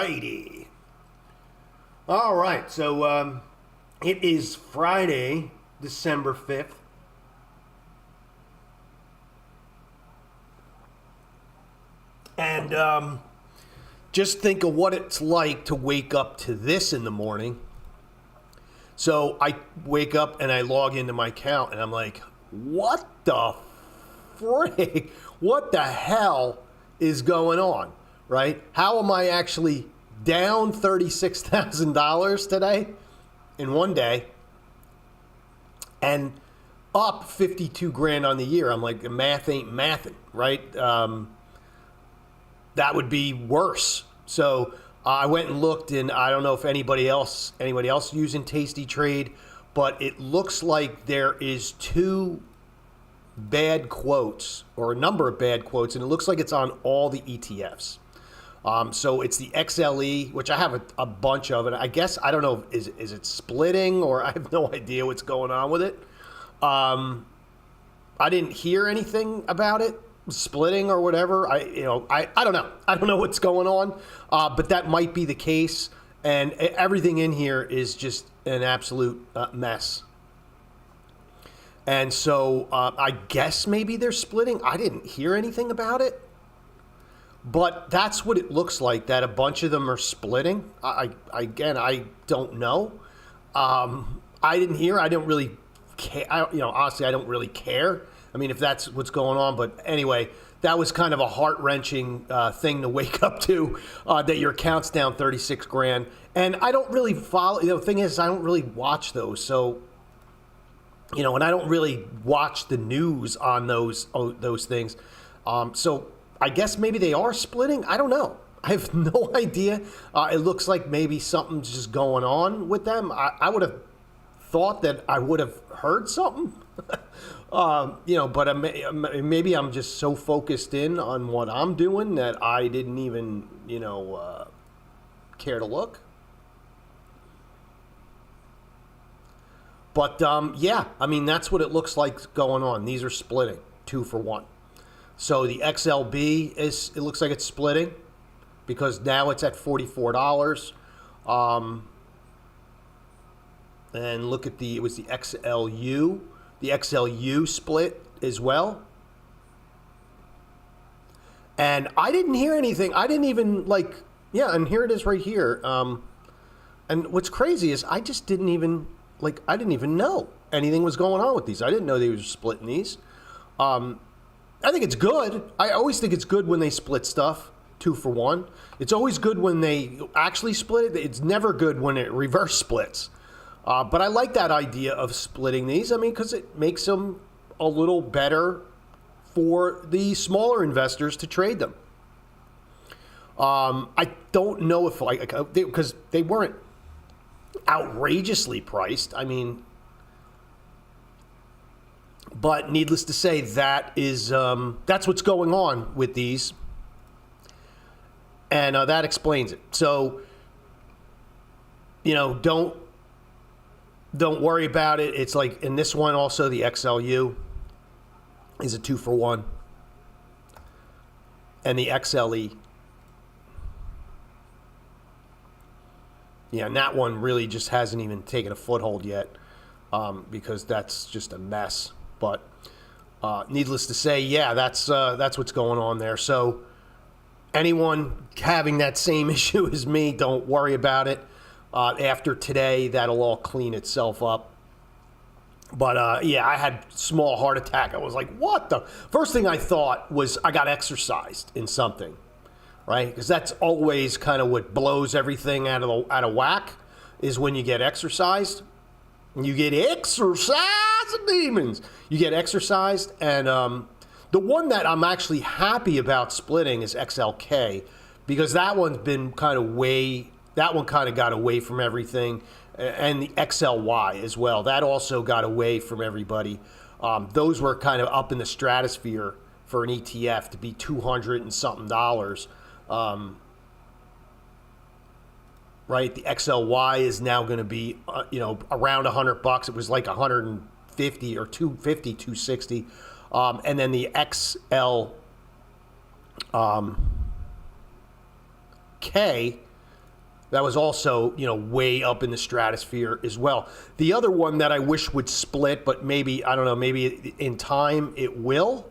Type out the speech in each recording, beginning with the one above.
righty. All right, so it is Friday, December 5th. And just think of what it's like to wake up to this in the morning. So I wake up and I log into my account and I'm like, what the frig? What the hell is going on, right? How am I actually down $36,000 today in one day and up 52 grand on the year? I'm like, math ain't mathing, right? That would be worse. So I went and looked, and I don't know if anybody else using Tasty Trade, but it looks like there is two bad quotes or a number of bad quotes, and it looks like it's on all the ETFs. So it's the XLE, which I have a bunch of, and I guess I don't know, is it splitting, or I have no idea what's going on with it. I didn't hear anything about it splitting or whatever. I don't know. I don't know what's going on, but that might be the case. And everything in here is just an absolute mess. And so I guess maybe they're splitting. I didn't hear anything about it, but that's what it looks like. That a bunch of them are splitting. I don't know. I didn't hear. I don't really care. Honestly, I don't really care. I mean, if that's what's going on. But anyway, that was kind of a heart-wrenching thing to wake up to, that your account's down 36 grand. And I don't really follow. The thing is, I don't really watch those. So, and I don't really watch the news on those things. So I guess maybe they are splitting. I don't know. I have no idea. It looks like maybe something's just going on with them. I would have thought that I would have heard something. But maybe I'm just so focused in on what I'm doing that I didn't even, care to look. But, that's what it looks like going on. These are splitting, 2 for 1. So the XLB it looks like it's splitting because now it's at $44. And look at it was the XLU. The XLU split as well. And I didn't hear anything. I didn't even and here it is right here. And what's crazy is I just didn't even know anything was going on with these. I didn't know they were splitting these. I think it's good. I always think it's good when they split stuff, 2 for 1. It's always good when they actually split it. It's never good when it reverse splits. But I like that idea of splitting these. I mean, because it makes them a little better for the smaller investors to trade them. I don't know if because they weren't outrageously priced. I mean, but needless to say, that's what's going on with these, and that explains it. So, don't worry about it. It's like in this one also, the XLU is a 2 for 1. And the XLE. Yeah, and that one really just hasn't even taken a foothold yet, because that's just a mess. But needless to say, that's what's going on there. So anyone having that same issue as me, don't worry about it. After today, that'll all clean itself up. But I had small heart attack. I was like, what the? First thing I thought was I got exercised in something, right? Because that's always kind of what blows everything out of whack, is when you get exercised. You get exercised, demons. You get exercised, and the one that I'm actually happy about splitting is XLK, because that one's been kind of that one kind of got away from everything, and the XLY as well. That also got away from everybody. Those were kind of up in the stratosphere for an ETF to be $200 and something. Right, the XLY is now going to be around $100. It was like 150 or 250, 260, and then the XL K That was also, way up in the stratosphere as well. The other one that I wish would split, but maybe, I don't know, maybe in time it will,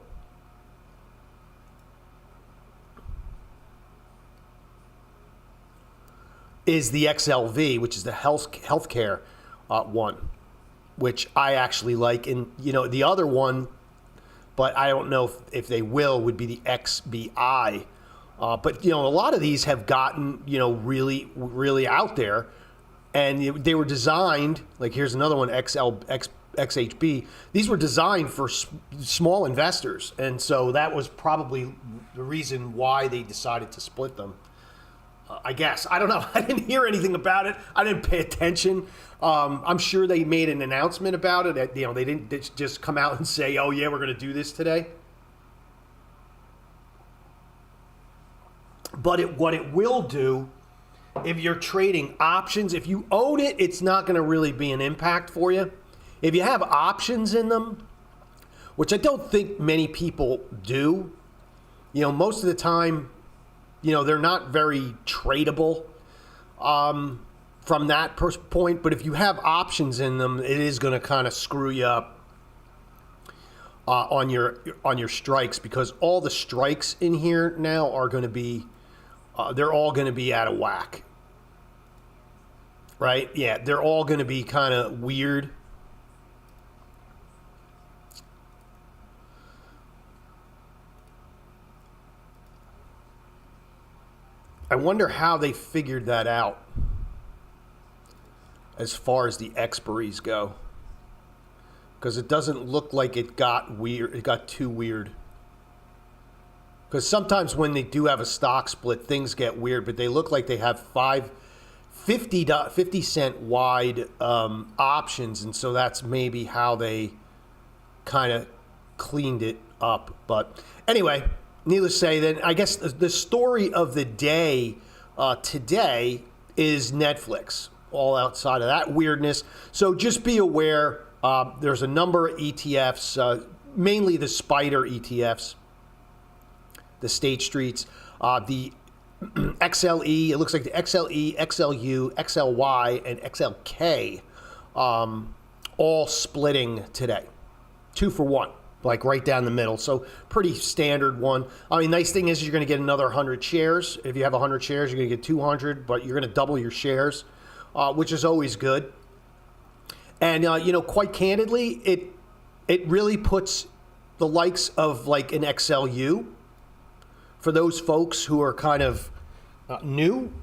is the XLV, which is the healthcare one, which I actually like. And, the other one, but I don't know if they will, would be the XBI. But, a lot of these have gotten, really, really out there. And they were designed, like here's another one, XHB. These were designed for small investors. And so that was probably the reason why they decided to split them. I guess. I don't know. I didn't hear anything about it. I didn't pay attention. I'm sure they made an announcement about it. They didn't just come out and say, oh, yeah, we're going to do this today. But what it will do, if you're trading options, if you own it, it's not going to really be an impact for you. If you have options in them, which I don't think many people do, most of the time, they're not very tradable from that point. But if you have options in them, it is going to kind of screw you up on your strikes, because all the strikes in here now are going to be, they're all going to be out of whack. Right? Yeah, they're all going to be kind of weird. I wonder how they figured that out as far as the expiries go. Because it doesn't look like it got weird. It got too weird. Because sometimes when they do have a stock split, things get weird. But they look like they have 50 cent wide options. And so that's maybe how they kind of cleaned it up. But anyway, needless to say, then I guess the story of the day today is Netflix. All outside of that weirdness. So just be aware, there's a number of ETFs, mainly the Spider ETFs, the State Streets, the XLE. It looks like the XLE, XLU, XLY, and XLK all splitting today. 2 for 1. Like right down the middle. So pretty standard one. I mean, nice thing is you're going to get another 100 shares. If you have 100 shares, you're going to get 200, but you're going to double your shares, which is always good. And, quite candidly, it really puts the likes of like an XLU for those folks who are kind of new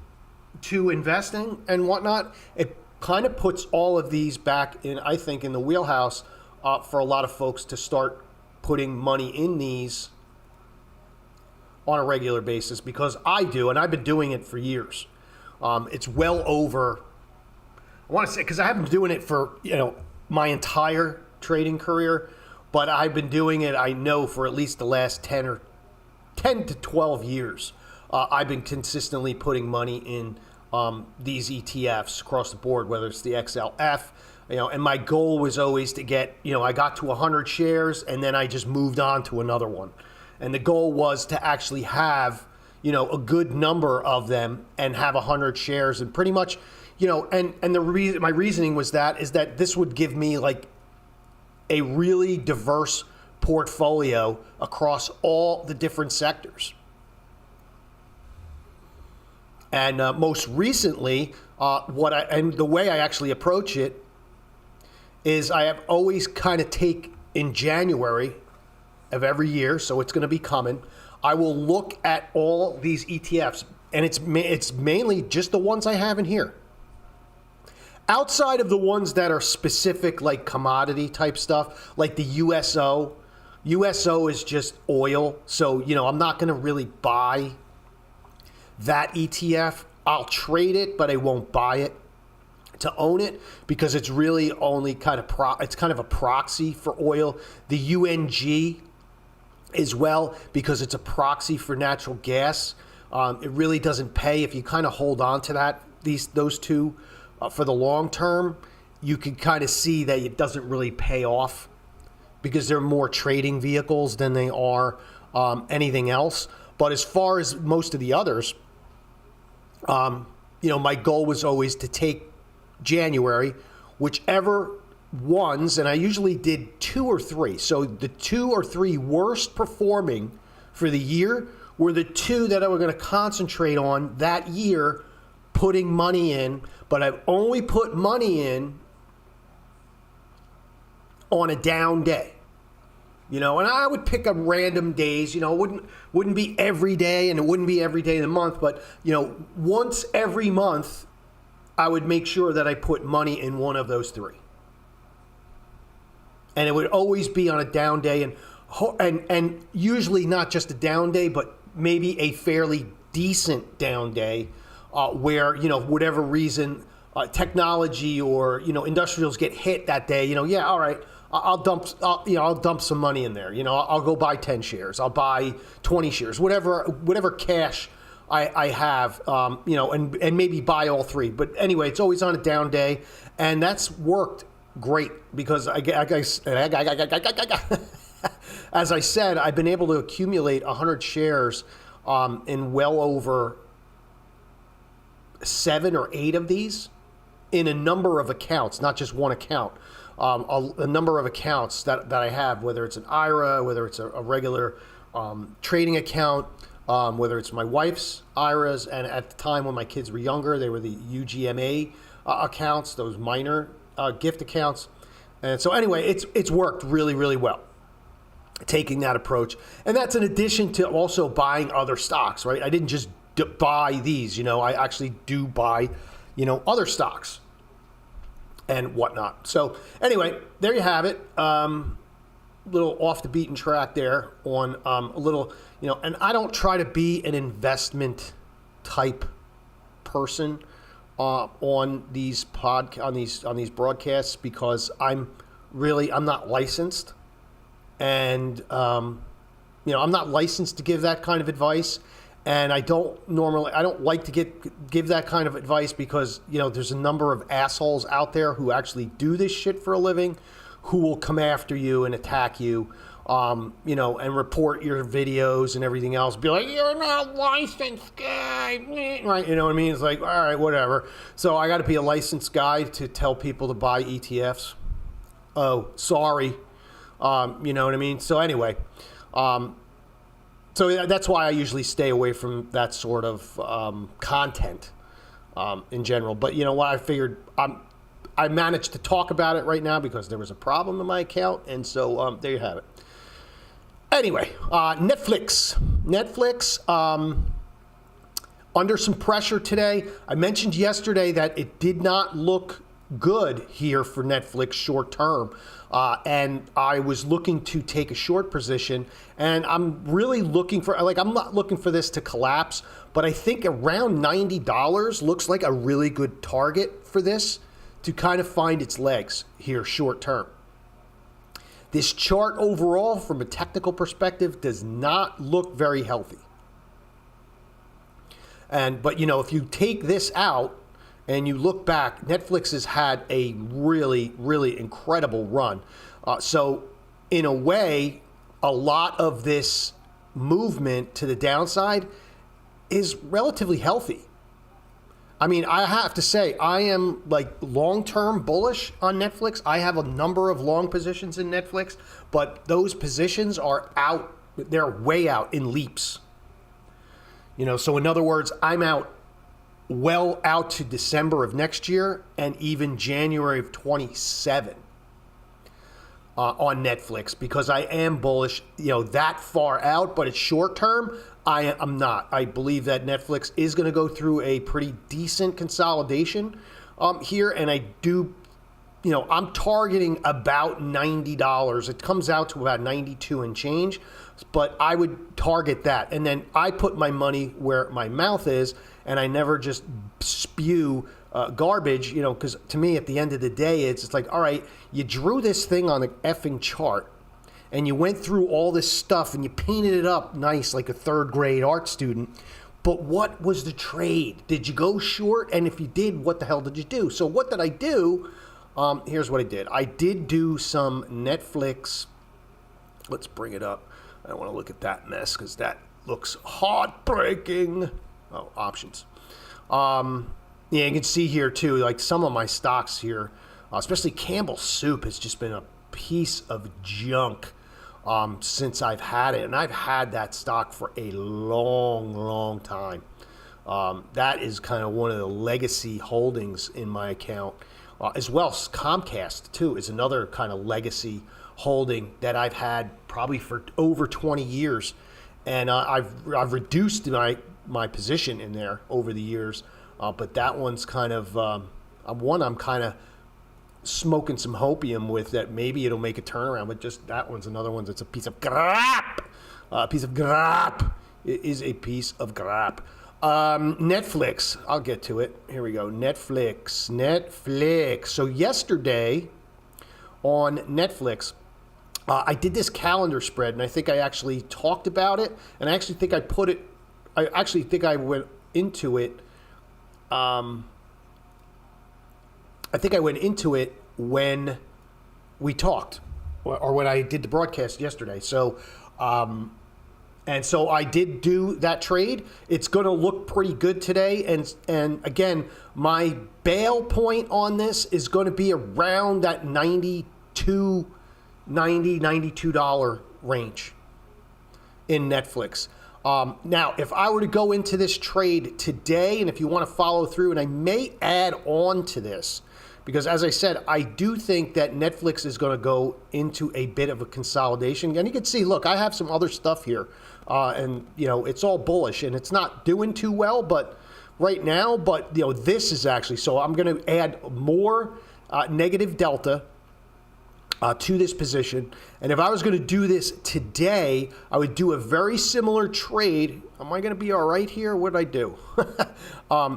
to investing and whatnot. It kind of puts all of these back in, I think, in the wheelhouse for a lot of folks to start putting money in these on a regular basis, because I do, and I've been doing it for years. It's well over, I want to say, because I haven't been doing it for, my entire trading career, but I've been doing it, I know, for at least the last 10 to 12 years. I've been consistently putting money in these ETFs across the board, whether it's the XLF, and my goal was always to get, I got to 100 shares and then I just moved on to another one. And the goal was to actually have, a good number of them and have 100 shares, and pretty much, and my reasoning was is that this would give me like a really diverse portfolio across all the different sectors. And most recently, the way I actually approach it is I have always kind of take in January of every year, so it's going to be coming, I will look at all these ETFs, and it's mainly just the ones I have in here. Outside of the ones that are specific, like commodity type stuff, like the USO. USO is just oil, so, I'm not going to really buy that ETF. I'll trade it, but I won't buy it to own it, because it's really only kind of a proxy for oil. The UNG as well, because it's a proxy for natural gas. It really doesn't pay if you kind of hold on to those two for the long term. You can kind of see that it doesn't really pay off, because they're more trading vehicles than they are anything else. But as far as most of the others, my goal was always to take January, whichever ones, and I usually did 2 or 3. So the 2 or 3 worst performing for the year were the 2 that I was going to concentrate on that year, putting money in. But I've only put money in on a down day. And I would pick up random days. It wouldn't be every day, and it wouldn't be every day of the month. But once every month, I would make sure that I put money in one of those 3, and it would always be on a down day, and usually not just a down day, but maybe a fairly decent down day, where whatever reason, technology or industrials get hit that day. All right. I'll dump some money in there. I'll go buy 10 shares. I'll buy 20 shares, whatever cash I have, and maybe buy all 3. But anyway, it's always on a down day, and that's worked great because as I said, I've been able to accumulate 100 shares in well over 7 or 8 of these in a number of accounts, not just one account. A number of accounts that I have, whether it's an IRA, whether it's a regular trading account, whether it's my wife's IRAs, and at the time when my kids were younger, they were the UGMA accounts, those minor gift accounts. And so anyway, it's worked really, really well, taking that approach. And that's in addition to also buying other stocks, right? I didn't just buy these, I actually do buy, other stocks and whatnot. So anyway, there you have it. Little off the beaten track there on a little, and I don't try to be an investment type person on these broadcasts, because I'm not licensed, and I'm not licensed to give that kind of advice. And I don't like to give that kind of advice because, there's a number of assholes out there who actually do this shit for a living, who will come after you and attack you, and report your videos and everything else. Be like, you're not a licensed guy, right? You know what I mean? It's like, all right, whatever. So I got to be a licensed guy to tell people to buy ETFs. Oh, sorry. You know what I mean? So anyway, so that's why I usually stay away from that sort of content in general. But you know what? I figured I managed to talk about it right now because there was a problem in my account. And so there you have it. Anyway, Netflix. Under some pressure today. I mentioned yesterday that it did not look good here for Netflix short term. And I was looking to take a short position, and I'm really looking for, I'm not looking for this to collapse, but I think around $90 looks like a really good target for this to kind of find its legs here short term. This chart overall, from a technical perspective, does not look very healthy. But if you take this out, and you look back, Netflix has had a really, really incredible run. So in a way, a lot of this movement to the downside is relatively healthy. I mean, I have to say, I am long-term bullish on Netflix. I have a number of long positions in Netflix, but those positions are out. They're way out in leaps. So in other words, I'm out well out to December of next year and even January of 27 on Netflix, because I am bullish, that far out, but it's short term. I'm not. I believe that Netflix is going to go through a pretty decent consolidation here, and I do, I'm targeting about $90. It comes out to about 92 and change, but I would target that, and then I put my money where my mouth is. And I never just spew garbage, because to me, at the end of the day, it's like, all right, you drew this thing on the effing chart, and you went through all this stuff, and you painted it up nice like a third grade art student. But what was the trade? Did you go short? And if you did, what the hell did you do? So what did I do? Here's what I did. I did do some Netflix. Let's bring it up. I don't want to look at that mess because that looks heartbreaking. Oh, options. Yeah, you can see here too, like some of my stocks here, especially Campbell Soup has just been a piece of junk since I've had it. And I've had that stock for a long, long time. That is kind of one of the legacy holdings in my account. As well as Comcast, too, is another kind of legacy holding that I've had probably for over 20 years. And I've reduced my position in there over the years. But that one's kind of I'm kind of smoking some hopium with that maybe it'll make a turnaround. But just that one's another one that's a piece of crap. A piece of crap. It is a piece of crap. Netflix. I'll get to it. Here we go. Netflix. So yesterday on Netflix, I did this calendar spread, and I think I actually talked about it, and I actually think I went into it. I think I went into it when we talked, or when I did the broadcast yesterday. So, and so I did do that trade. It's going to look pretty good today. And again, my bail point on this is going to be around that $92 range in Netflix. Now, if I were to go into this trade today, and if you want to follow through, and I may add on to this, because as I said, I do think that Netflix is going to go into a bit of a consolidation. And you can see, look, I have some other stuff here. And, it's all bullish, and it's not doing too well, but right now, this is actually, so I'm going to add more negative delta to this position. And if I was going to do this today, I would do a very similar trade. Am I going to be all right here? What did I do?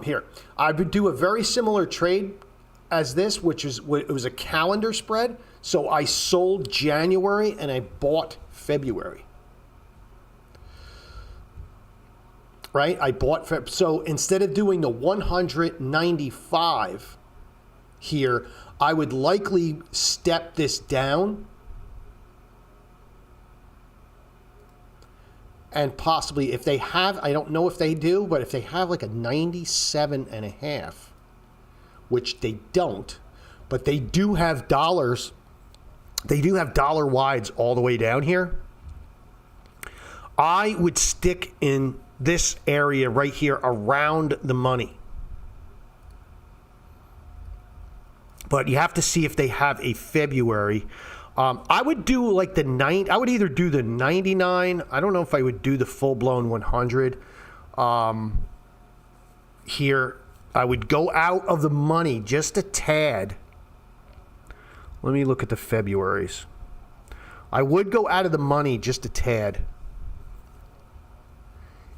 Here. I would do a very similar trade as this, it was a calendar spread. So I sold January and I bought February. Right? I bought Feb. So instead of doing the 195 here, I would likely step this down and possibly, if they have, I don't know if they do, but if they have like a 97.5, which they don't, but they do have dollars, they do have dollar wides all the way down here. I would stick in this area right here around the money. But you have to see if they have a February. I would do like I would either do the 99. I don't know if I would do the full-blown 100. Here, I would go out of the money just a tad. Let me look at the Februaries. I would go out of the money just a tad.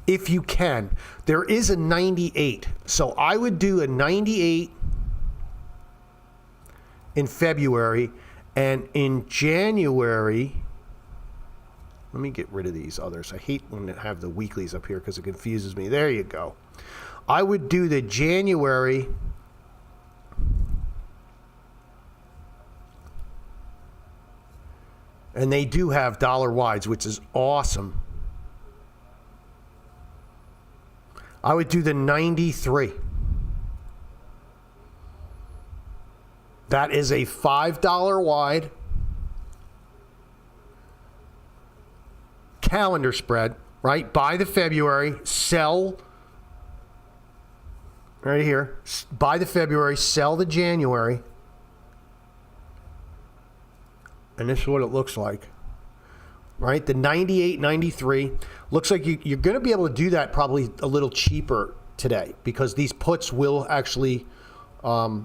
If you can. There is a 98. So I would do a 98 in February. And in January, let me get rid of these others. I hate when I have the weeklies up here because it confuses me. There you go. I would do the January. And they do have dollar wides, which is awesome. I would do the 93. That is a $5 wide calendar spread, right? Buy the February, sell right here. Buy the February, sell the January. And this is what it looks like. Right? The 98, 93. Looks like you're going to be able to do that probably a little cheaper today because these puts will actually, I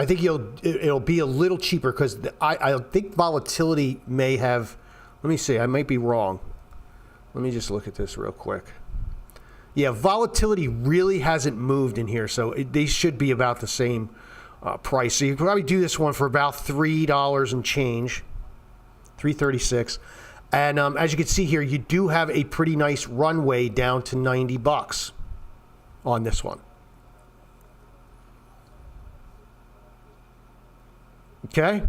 think it'll be a little cheaper because I think volatility may have, let me see, I might be wrong. Let me just look at this real quick. Yeah, volatility really hasn't moved in here, so they should be about the same price. So you can probably do this one for about $3 and change. $3.36, and as you can see here, you do have a pretty nice runway down to $90 on this one. Okay,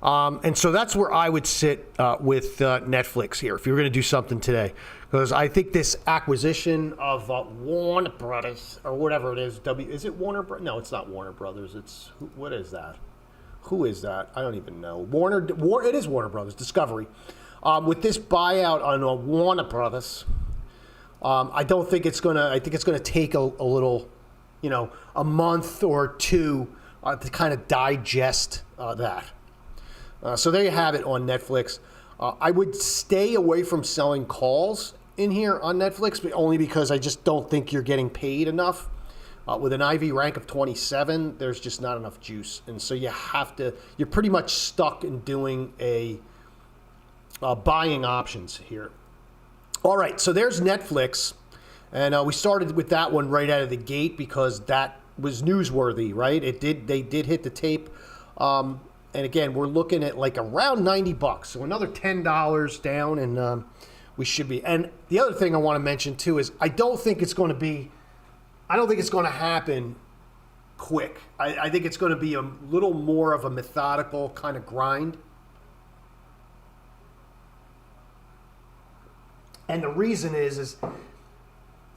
And so that's where I would sit with Netflix here if you're going to do something today. Because I think this acquisition of Warner Brothers, or whatever it is, is it Warner Brothers? No, it's not Warner Brothers. What is that? Who is that? I don't even know. It is Warner Brothers, Discovery. With this buyout on Warner Brothers, I don't think it's going to, I think it's going to take a little, a month or two to kind of digest that. So there you have it on Netflix. I would stay away from selling calls in here on Netflix, but only because I just don't think you're getting paid enough. With an IV rank of 27, there's just not enough juice. And so you're pretty much stuck in doing buying options here. All right, so there's Netflix. And we started with that one right out of the gate because that was newsworthy, right? They did hit the tape. And again, we're looking at like around $90. So another $10 down, and we should be. And the other thing I want to mention too is I don't think it's going to happen quick. I think it's going to be a little more of a methodical kind of grind. And the reason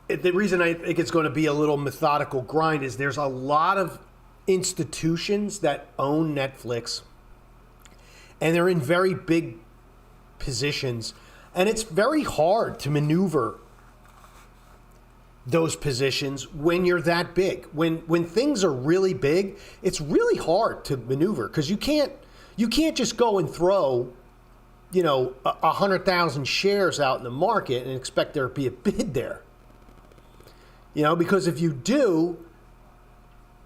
the reason I think it's going to be a little methodical grind is there's a lot of institutions that own Netflix, and they're in very big positions, and it's very hard to maneuver those positions when you're that big. When things are really big, it's really hard to maneuver because you can't just go and throw 100,000 shares out in the market and expect there to be a bid there. Because if you do,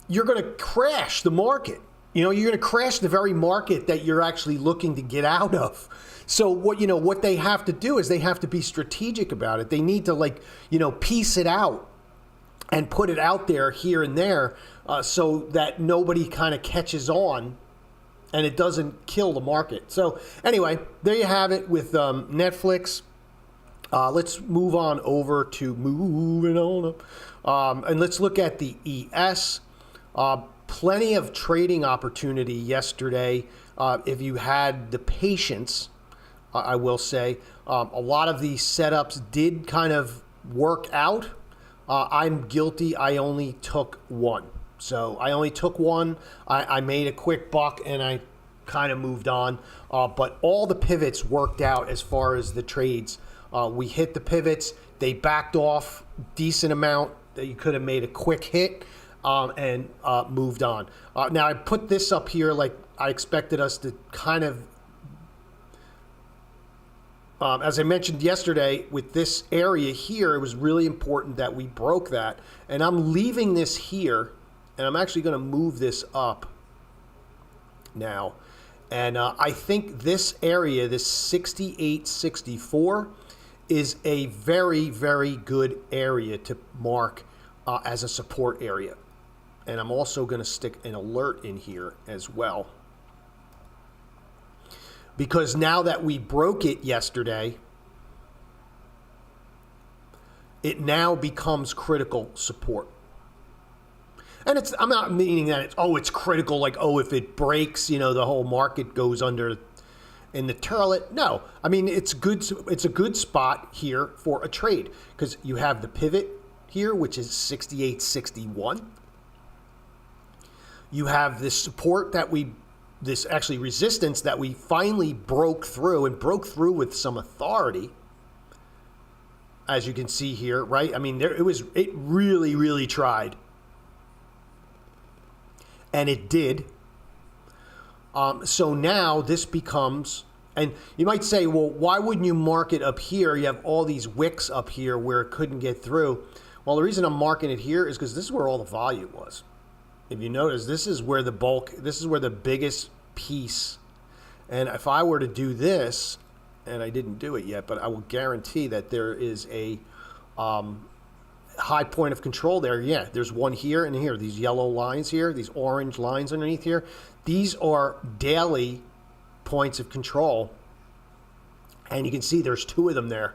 you're going to crash the market. You're going to crash the very market that you're actually looking to get out of. So what they have to do is they have to be strategic about it. They need to piece it out and put it out there here and there so that nobody kind of catches on and it doesn't kill the market. So anyway, there you have it with Netflix. Let's move on over to moving on up. And let's look at the ES. Plenty of trading opportunity yesterday. If you had the patience, I will say, a lot of these setups did kind of work out. I'm guilty. I only took one. So I only took one. I made a quick buck and I kind of moved on. But all the pivots worked out as far as the trades. We hit the pivots. They backed off decent amount that you could have made a quick hit and moved on. Now I put this up here like I expected us to kind of, as I mentioned yesterday, with this area here, it was really important that we broke that. And I'm leaving this here, and I'm actually going to move this up now. And I think this area, this 68.64, is a very, very good area to mark as a support area. And I'm also going to stick an alert in here as well. Because now that we broke it yesterday, it now becomes critical support. And I'm not meaning that it's critical, like, if it breaks, the whole market goes under in the turlet. No, I mean, it's good. It's a good spot here for a trade because you have the pivot here, which is 68.61. You have this support this actually resistance that we finally broke through with some authority, as you can see here, right? I mean, it really, really tried. And it did. So now this becomes, and you might say, well, why wouldn't you mark it up here? You have all these wicks up here where it couldn't get through. Well, the reason I'm marking it here is because this is where all the volume was. If you notice, this is where the biggest piece. And if I were to do this, and I didn't do it yet, but I will guarantee that there is a high point of control there. Yeah, there's one here and here. These yellow lines here, these orange lines underneath here, these are daily points of control. And you can see there's two of them there,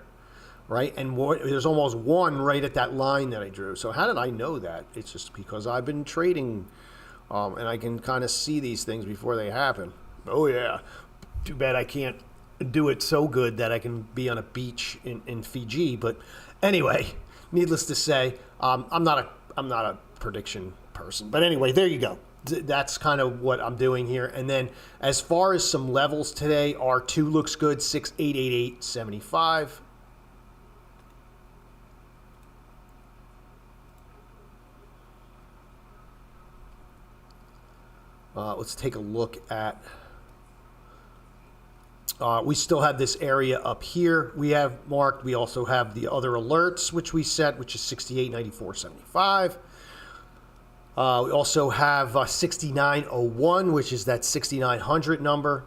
right? And there's almost one right at that line that I drew. So how did I know that? It's just because I've been trading and I can kind of see these things before they happen. Oh yeah. Too bad I can't do it so good that I can be on a beach in Fiji. But anyway, needless to say, I'm not a prediction person. But anyway, there you go. That's kind of what I'm doing here. And then as far as some levels today, R2 looks good, 6888.75. Let's take a look at. We still have this area up here we have marked. We also have the other alerts, which we set, which is 6894.75. We also have 6901, which is that 6900 number.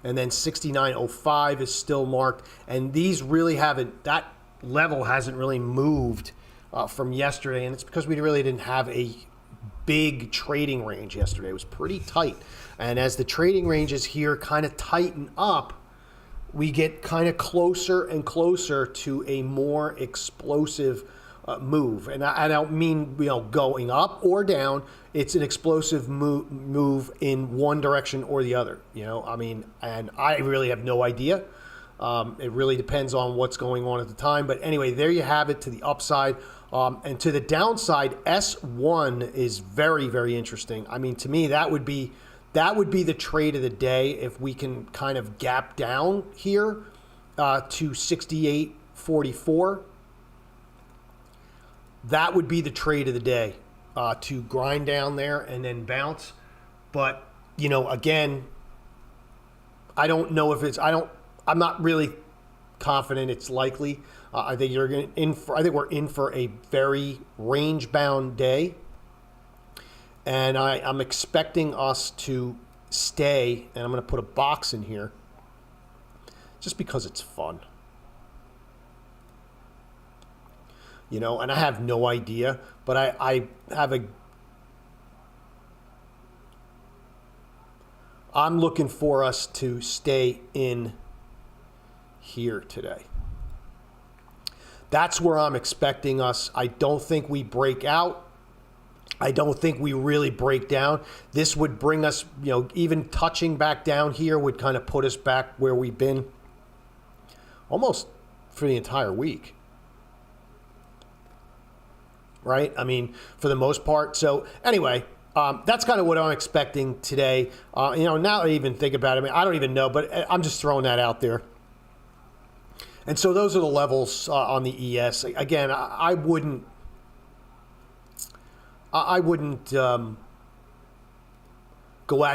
And then 6905 is still marked. And these really haven't, that level hasn't really moved from yesterday. And it's because we really didn't have a big trading range yesterday. It was pretty tight. And as the trading ranges here kind of tighten up, we get kind of closer and closer to a more explosive move. And I don't mean, going up or down. It's an explosive move in one direction or the other. And I really have no idea. It really depends on what's going on at the time. But anyway, there you have it to the upside. And to the downside, S1 is very, very interesting. I mean, to me, that would be the trade of the day if we can kind of gap down here to 68.44. That would be the trade of the day, to grind down there and then bounce. But, again, I don't know if I'm not really confident it's likely. I think we're in for a very range-bound day. And I'm expecting us to stay, and I'm going to put a box in here just because it's fun. And I have no idea, but I'm looking for us to stay in here today. That's where I'm expecting us. I don't think we break out. I don't think we really break down. This would bring us, even touching back down here would kind of put us back where we've been almost for the entire week. Right? I mean, for the most part. So anyway, that's kind of what I'm expecting today. Now that I even think about it, I don't even know, but I'm just throwing that out there. And so those are the levels on the ES. Again, I wouldn't go out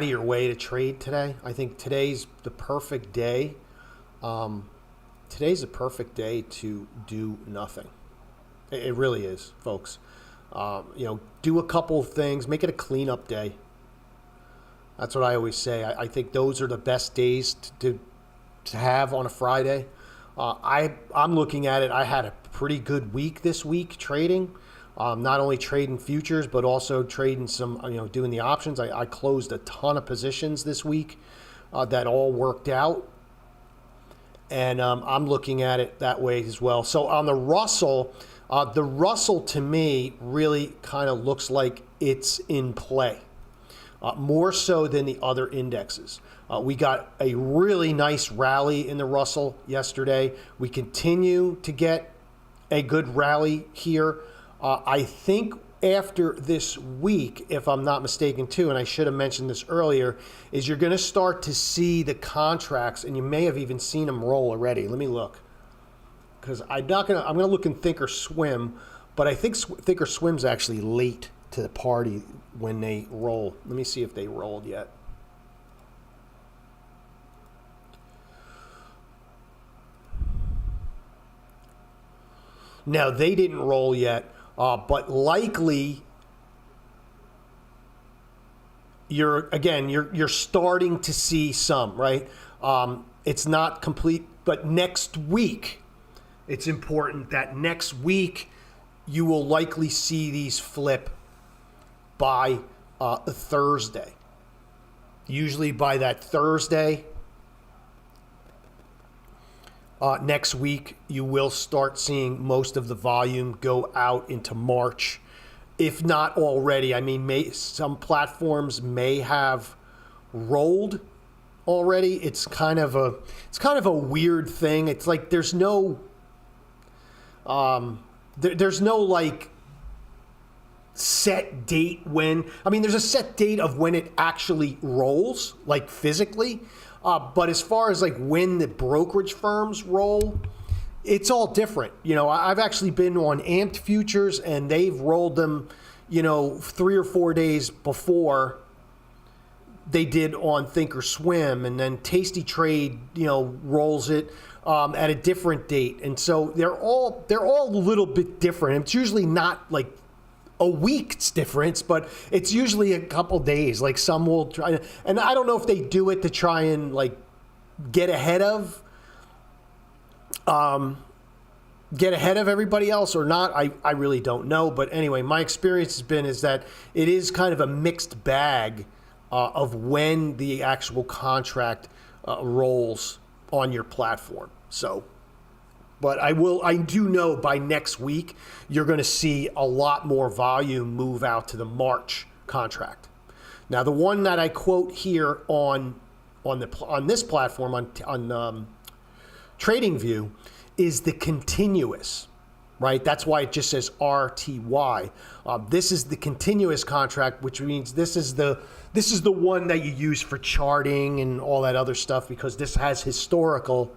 of your way to trade today. I think today's the perfect day. Today's a perfect day to do nothing. It really is, folks. Do a couple of things. Make it a cleanup day. That's what I always say. I think those are the best days to have on a Friday. I'm looking at it. I had a pretty good week this week trading. Not only trading futures, but also trading some, doing the options. I closed a ton of positions this week that all worked out. And I'm looking at it that way as well. So on the Russell to me really kind of looks like it's in play, more so than the other indexes. We got a really nice rally in the Russell yesterday. We continue to get a good rally here. I think after this week, if I'm not mistaken too, and I should have mentioned this earlier, is you're going to start to see the contracts, and you may have even seen them roll already. Let me look. Because I'm going to look in Thinkorswim, but I think Thinkorswim's actually late to the party when they roll. Let me see if they rolled yet. No, they didn't roll yet, but likely you're starting to see some, right? It's not complete, but next week, it's important that next week you will likely see these flip by Thursday. Usually by that Thursday, next week, you will start seeing most of the volume go out into March, if not already. I mean, some platforms may have rolled already. It's kind of a weird thing. It's like there's no there's no like set date when. I mean, there's a set date of when it actually rolls, like physically. But as far as like when the brokerage firms roll, it's all different. You know, I've actually been on Amped futures and they've rolled them, you know, 3 or 4 days before they did on Thinkorswim, and then Tasty Trade, you know, rolls it at a different date. And so they're all a little bit different. It's usually not like a week's difference, but it's usually a couple days. Like some will try, and I don't know if they do it to try and like get ahead of everybody else or not. I really don't know. But anyway, my experience has been is that it is kind of a mixed bag of when the actual contract rolls on your platform. So, but I do know by next week, you're going to see a lot more volume move out to the March contract. Now, the one that I quote here on this platform on TradingView is the continuous, right? That's why it just says RTY. This is the continuous contract, which means this is the one that you use for charting and all that other stuff, because this has historical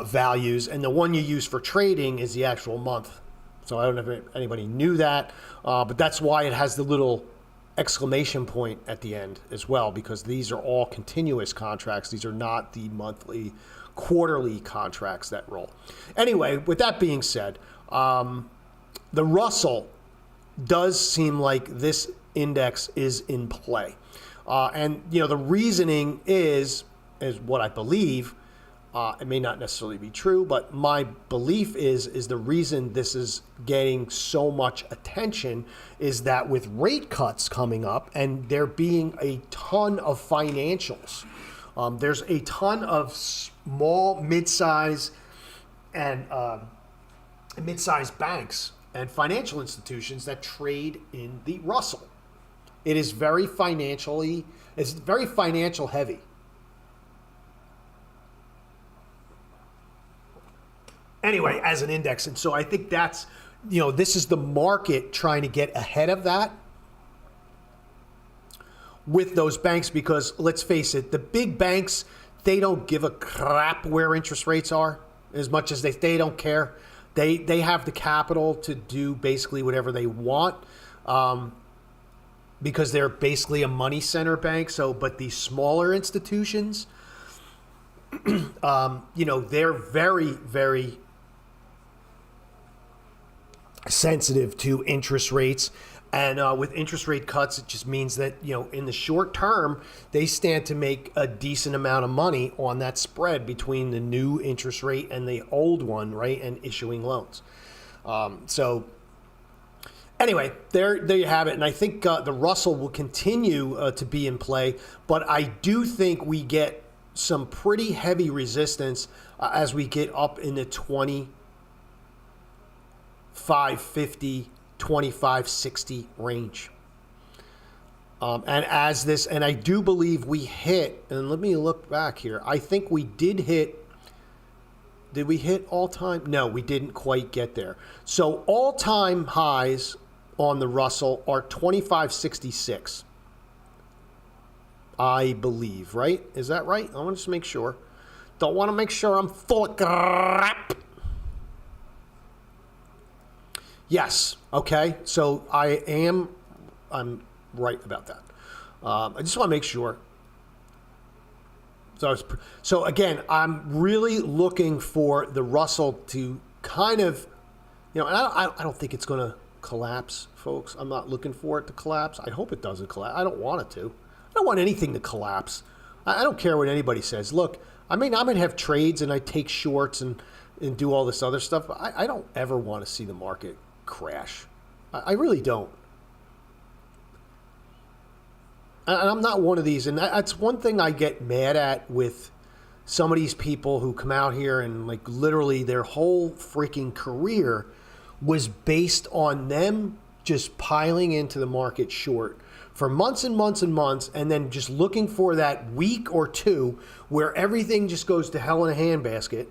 values, and the one you use for trading is the actual month. So I don't know if anybody knew that, but that's why it has the little exclamation point at the end as well, because these are all continuous contracts. These are not the monthly, quarterly contracts that roll. Anyway, with that being said, the Russell does seem like this index is in play. And, you know, the reasoning is what I believe. It may not necessarily be true, but my belief is the reason this is getting so much attention is that with rate cuts coming up and there being a ton of financials, there's a ton of small, mid-size, and mid-size banks and financial institutions that trade in the Russell. It is it's very financial heavy. Anyway, as an index. And so I think that's, you know, this is the market trying to get ahead of that with those banks, because let's face it, the big banks, they don't give a crap where interest rates are as much as they don't care. They have the capital to do basically whatever they want because they're basically a money center bank. So, but these smaller institutions, you know, they're very, very sensitive to interest rates. And with interest rate cuts, it just means that, you know, in the short term, they stand to make a decent amount of money on that spread between the new interest rate and the old one, right, and issuing loans. So anyway, there you have it. And I think the Russell will continue to be in play, but I do think we get some pretty heavy resistance as we get up in the 2550, 2560 range. And as this, and I do believe we hit, and let me look back here. I think we did hit, did we hit all time? No, we didn't quite get there. So all time highs on the Russell are 2566. I believe, right? Is that right? I want to just make sure. Don't want to make sure I'm full of crap. Yes. Okay. So I'm right about that. I just want to make sure. So again, I'm really looking for the Russell to kind of, you know, and I don't think it's going to collapse, folks. I'm not looking for it to collapse. I hope it doesn't collapse. I don't want it to. I don't want anything to collapse. I don't care what anybody says. Look, I mean, I'm going to have trades and I take shorts and do all this other stuff. But I don't ever want to see the market crash. I really don't. And I'm not one of these. And that's one thing I get mad at with some of these people who come out here and like literally their whole freaking career was based on them just piling into the market short for months and months and months, and then just looking for that week or two where everything just goes to hell in a handbasket.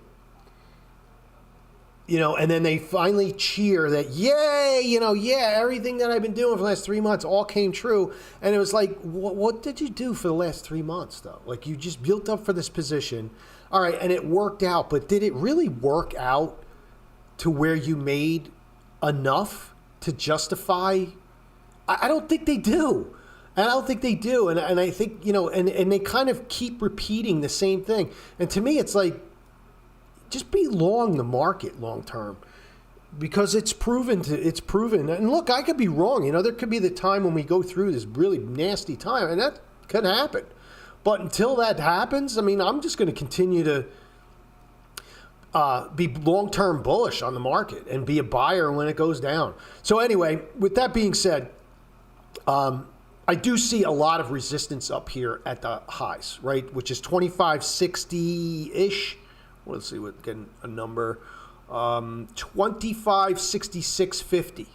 And then they finally cheer that, yay, everything that I've been doing for the last 3 months all came true. And it was like, what did you do for the last 3 months, though? Like, you just built up for this position. All right, and it worked out, but did it really work out to where you made enough to justify? I don't think they do. And I don't think they do. And I think, and they kind of keep repeating the same thing. And to me, it's like, just be long the market long term, because it's proven. And look, I could be wrong. There could be the time when we go through this really nasty time, and that could happen. But until that happens, I'm just going to continue to be long term bullish on the market and be a buyer when it goes down. So anyway, with that being said, I do see a lot of resistance up here at the highs, right, which is 2560-ish. Let's see what getting a number. 2566.50.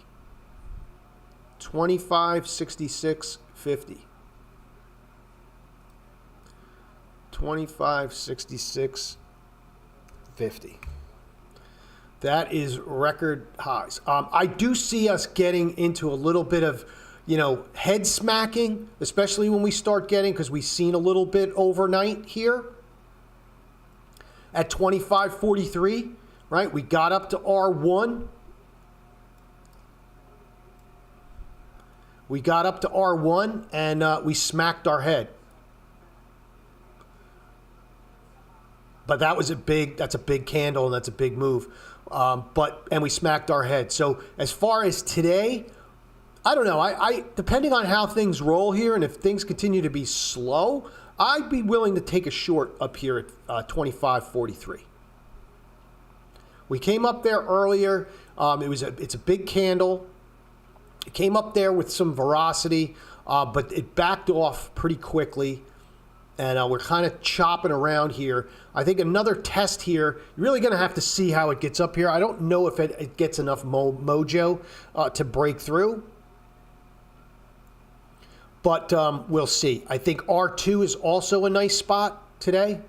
2566.50. 2566.50. That is record highs. I do see us getting into a little bit of, head smacking, especially when we start getting, because we've seen a little bit overnight here at 25.43, right? We got up to R1. We got up to R1 and we smacked our head. But that's a big candle and that's a big move. And we smacked our head. So as far as today, I don't know. I depending on how things roll here and if things continue to be slow, I'd be willing to take a short up here at 25.43. We came up there earlier. It's a big candle. It came up there with some veracity, but it backed off pretty quickly. And we're kind of chopping around here. I think another test here, you're really going to have to see how it gets up here. I don't know if it gets enough mojo to break through. But we'll see. I think R2 is also a nice spot today.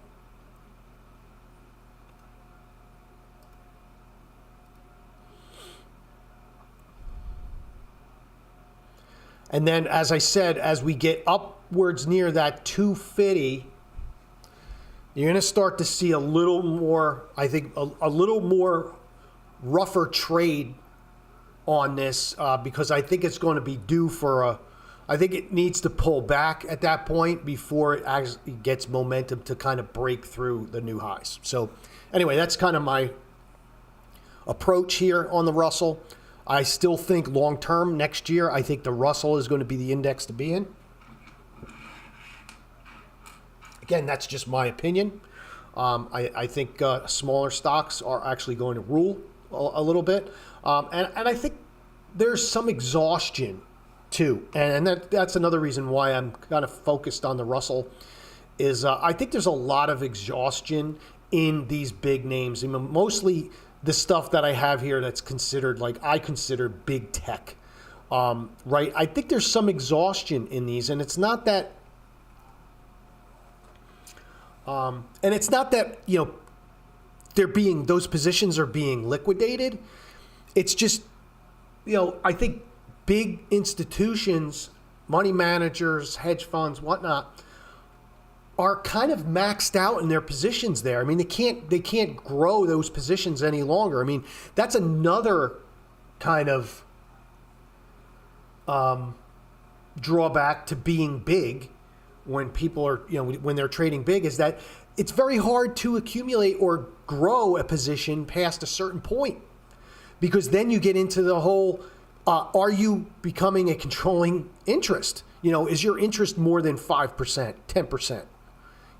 And then, as I said, as we get upwards near that 250, you're going to start to see a little more, I think, a little more rougher trade on this because I think it's going to be due for I think it needs to pull back at that point before it actually gets momentum to kind of break through the new highs. So anyway, that's kind of my approach here on the Russell. I still think long term next year, I think the Russell is going to be the index to be in. Again, that's just my opinion. I think smaller stocks are actually going to rule a little bit. And I think there's some exhaustion too. And that's another reason why I'm kind of focused on the Russell is I think there's a lot of exhaustion in these big names. I mean, mostly the stuff that I have here that's considered, like I consider big tech, right? I think there's some exhaustion in these, and it's not that, those positions are being liquidated. It's just, I think big institutions, money managers, hedge funds, whatnot, are kind of maxed out in their positions there. I mean, they can't grow those positions any longer. I mean, that's another kind of drawback to being big when people are, when they're trading big, is that it's very hard to accumulate or grow a position past a certain point, because then you get into the whole, are you becoming a controlling interest? Is your interest more than 5%, 10%?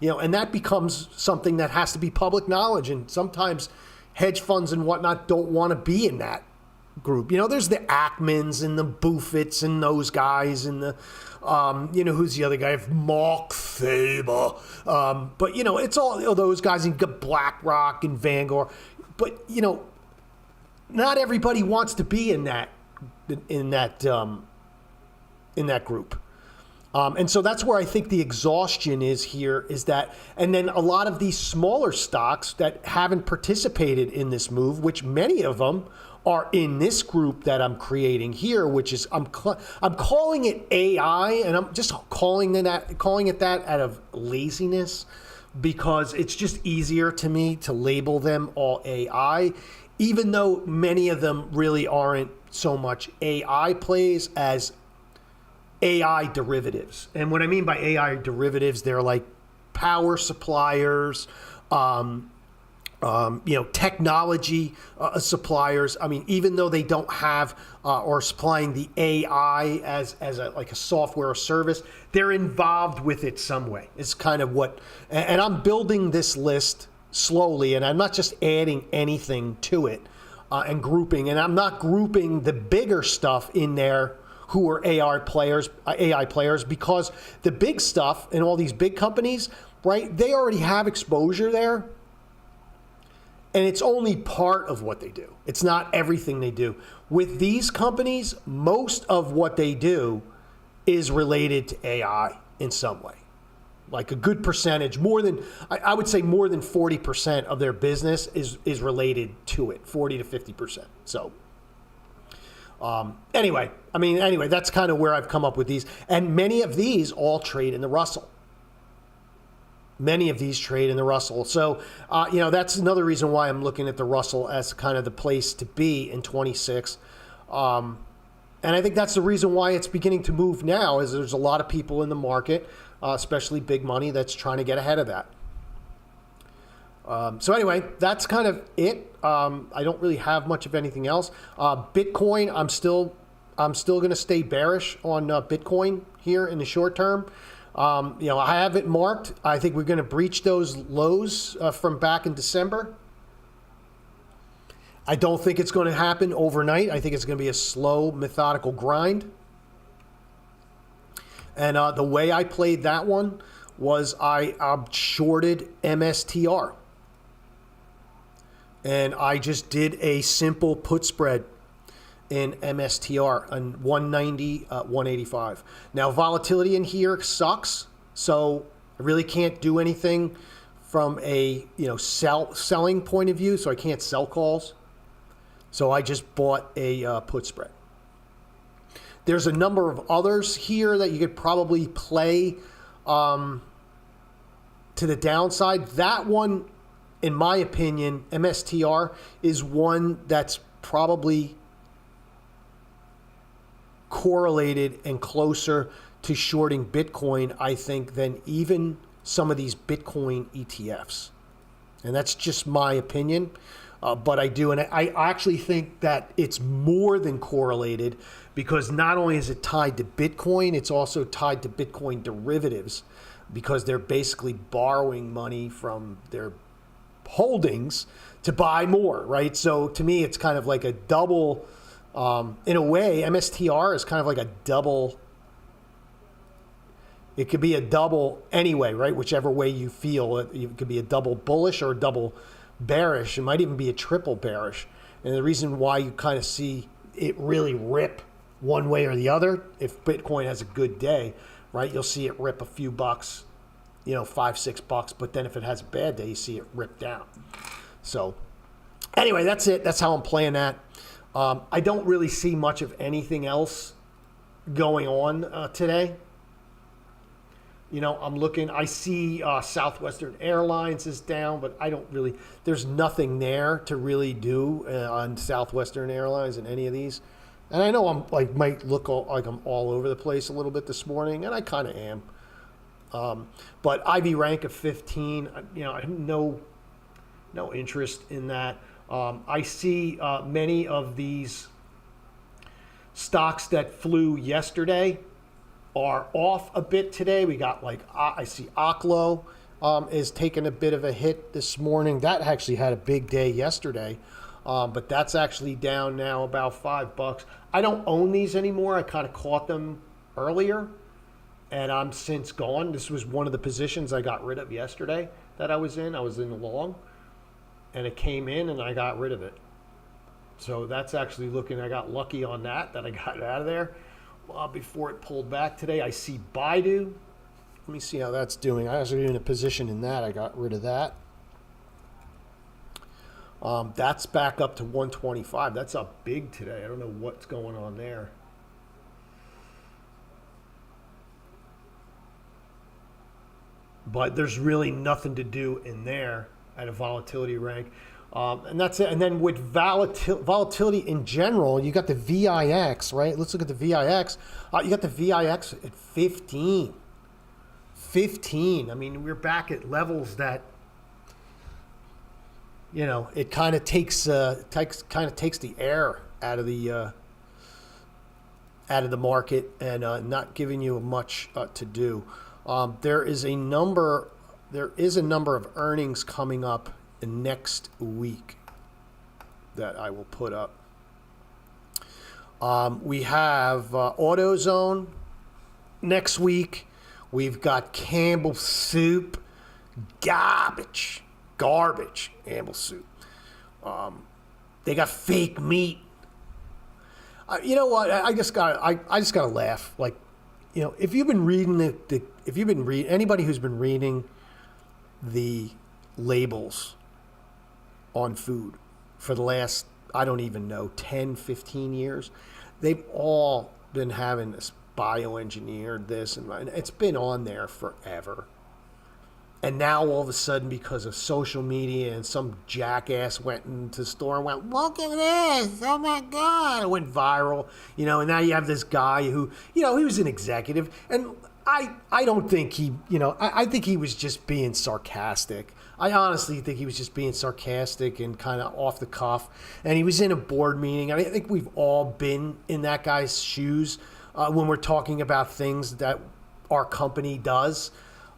And that becomes something that has to be public knowledge. And sometimes hedge funds and whatnot don't want to be in that group. There's the Ackmans and the Buffetts and those guys and the, who's the other guy? Mark Faber. But, it's all those guys, and BlackRock and Vanguard. But, not everybody wants to be in that group. And so that's where I think the exhaustion is here, is that, and then a lot of these smaller stocks that haven't participated in this move, which many of them are in this group that I'm creating here, which is I'm calling it AI, and I'm just calling it that out of laziness, because it's just easier to me to label them all AI, even though many of them really aren't so much AI plays as AI derivatives. And what I mean by AI derivatives, they're like power suppliers, technology suppliers. I mean, even though they don't have or supplying the AI as like a software or service, they're involved with it some way. It's kind of what, and I'm building this list slowly, and I'm not just adding anything to it and grouping, and I'm not grouping the bigger stuff in there who are AI players, because the big stuff and all these big companies, right, they already have exposure there. And it's only part of what they do. It's not everything they do. With these companies, most of what they do is related to AI in some way. Like a good percentage, I would say more than 40% of their business is related to it, 40 to 50%. So anyway, that's kind of where I've come up with these. And many of these all trade in the Russell. So, that's another reason why I'm looking at the Russell as kind of the place to be in 26. And I think that's the reason why it's beginning to move now, is there's a lot of people in the market, especially big money, that's trying to get ahead of that. So anyway, that's kind of it. I don't really have much of anything else. Bitcoin, I'm still going to stay bearish on Bitcoin here in the short term. I have it marked. I think we're going to breach those lows from back in December. I don't think it's going to happen overnight. I think it's going to be a slow, methodical grind. And the way I played that one was I shorted MSTR. And I just did a simple put spread in MSTR on 190, 185. Now, volatility in here sucks, so I really can't do anything from a selling point of view, so I can't sell calls. So I just bought a put spread. There's a number of others here that you could probably play to the downside. That one, in my opinion, MSTR is one that's probably correlated and closer to shorting Bitcoin, I think, than even some of these Bitcoin ETFs. And that's just my opinion. But I do, and I actually think that it's more than correlated, because not only is it tied to Bitcoin, it's also tied to Bitcoin derivatives, because they're basically borrowing money from their holdings to buy more, right? So to me, it's kind of like a double, in a way, MSTR is kind of like a double. It could be a double anyway, right? Whichever way you feel. It could be a double bullish or a double bearish. It might even be a triple bearish. And the reason why you kind of see it really rip one way or the other, if Bitcoin has a good day, right, you'll see it rip a few bucks, $5-6. But then if it has a bad day, you see it rip down. So anyway, that's it. That's how I'm playing that. I don't really see much of anything else going on today. I'm looking, I see Southwestern Airlines is down, but there's nothing there to really do on Southwestern Airlines in any of these. And I know might look like I'm all over the place a little bit this morning, and I kind of am. But IV rank of 15, I have no interest in that. I see many of these stocks that flew yesterday are off a bit today. We got I see Oklo is taking a bit of a hit this morning. That actually had a big day yesterday, but that's actually down now about $5. I don't own these anymore. I kind of caught them earlier, and I'm since gone. This was one of the positions I got rid of yesterday that I was in. I was in the long, and it came in, and I got rid of it. So that's actually I got lucky on that I got out of there. before it pulled back today. I see Baidu. Let me see how that's doing. I was in a position in that. I got rid of that. That's back up to 125. That's up big today. I don't know what's going on there. But there's really nothing to do in there at a volatility rank. And that's it. And then with volatility in general, you got the VIX, right? Let's look at the VIX. You got the VIX at 15. 15. I mean, we're back at levels that, you know, it kind of takes the air out of the market and not giving you much to do. There is a number of earnings coming up next week that I will put up. We have AutoZone next week. We've got Campbell Soup, garbage, Campbell Soup. They got fake meat. You know what? I just gotta laugh. Like, you know, if you've been reading anybody who's been reading the labels on food for the last, I don't even know, 10, 15 years, they've all been having this bioengineered this, and it's been on there forever. And now all of a sudden, because of social media and some jackass went into the store and went, look at this, oh my God, it went viral, you know, and now you have this guy who, you know, he was an executive, and I don't think he, you know, I think he was just being sarcastic. I honestly think he was just being sarcastic and kind of off the cuff. And he was in a board meeting. I think we've all been in that guy's shoes when we're talking about things that our company does,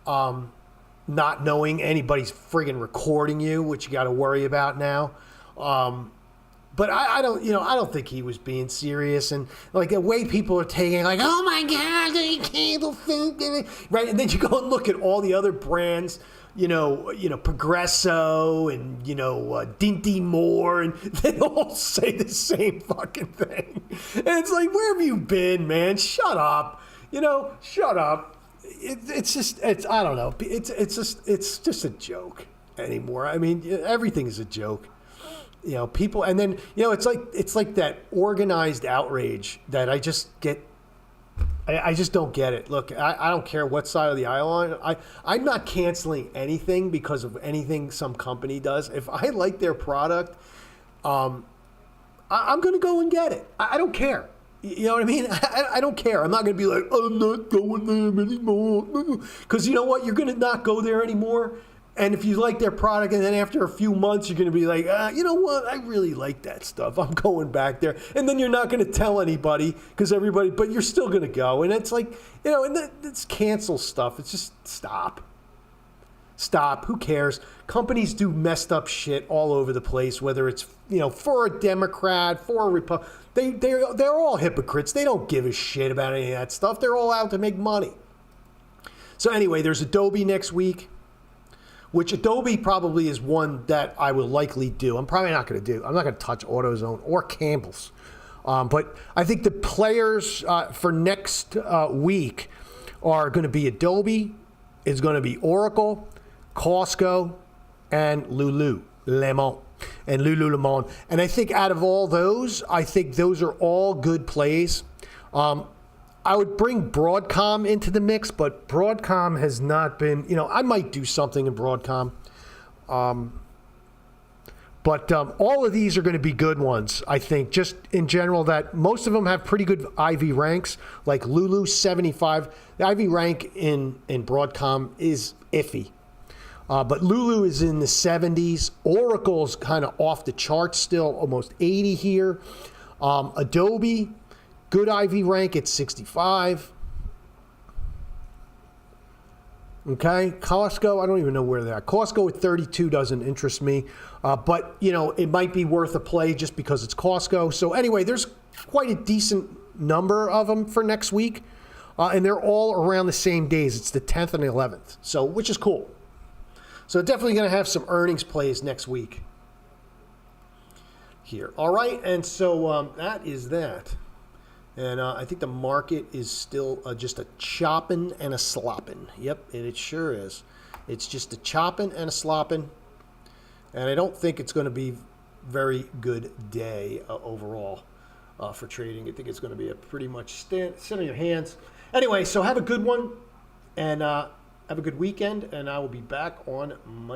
not knowing anybody's friggin' recording you, which you got to worry about now. But I don't think he was being serious, and like the way people are taking, like, oh my God, they Campbell Soup, right? And then you go and look at all the other brands, you know, Progresso and, you know, Dinty Moore, and they all say the same fucking thing. And it's like, where have you been, man? Shut up, you know, shut up. I don't know. It's just a joke anymore. I mean, everything is a joke. You know, people, and then, you know, it's like that organized outrage that I just get. I just don't get it. Look, I don't care what side of the aisle I'm not canceling anything because of anything some company does. If I like their product, I'm going to go and get it. I don't care. You know what I mean? I don't care. I'm not going to be like, I'm not going there anymore. Because you know what? You're going to not go there anymore. And if you like their product, and then after a few months, you're going to be like, you know what? I really like that stuff. I'm going back there. And then you're not going to tell anybody because everybody, but you're still going to go. And it's like, you know, and it's cancel stuff. It's just stop. Stop. Who cares? Companies do messed up shit all over the place, whether it's, you know, for a Democrat, for a Republican. They're all hypocrites. They don't give a shit about any of that stuff. They're all out to make money. So anyway, there's Adobe next week, which Adobe probably is one that I will likely do. I'm probably not going to do. I'm not going to touch AutoZone or Campbell's. But I think the players for next week are going to be Adobe, is going to be Oracle, Costco, and Lululemon. And I think out of all those, I think those are all good plays. I would bring Broadcom into the mix, but Broadcom has not been, you know, I might do something in Broadcom. But all of these are going to be good ones, I think, just in general, that most of them have pretty good IV ranks, like Lulu 75. The IV rank in Broadcom is iffy. But Lulu is in the 70s. Oracle's kind of off the charts still, almost 80 here. Adobe, good IV rank at 65. Okay, Costco, I don't even know where they're at. Costco at 32 doesn't interest me. But, you know, it might be worth a play just because it's Costco. So anyway, there's quite a decent number of them for next week. And they're all around the same days. It's the 10th and the 11th, so which is cool. So definitely going to have some earnings plays next week here. All right, and so that is that. And I think the market is still just a chopping and a slopping. Yep, it sure is. It's just a chopping and a slopping. And I don't think it's going to be very good day overall for trading. I think it's going to be a pretty much sit on your hands. Anyway, so have a good one and have a good weekend. And I will be back on Monday.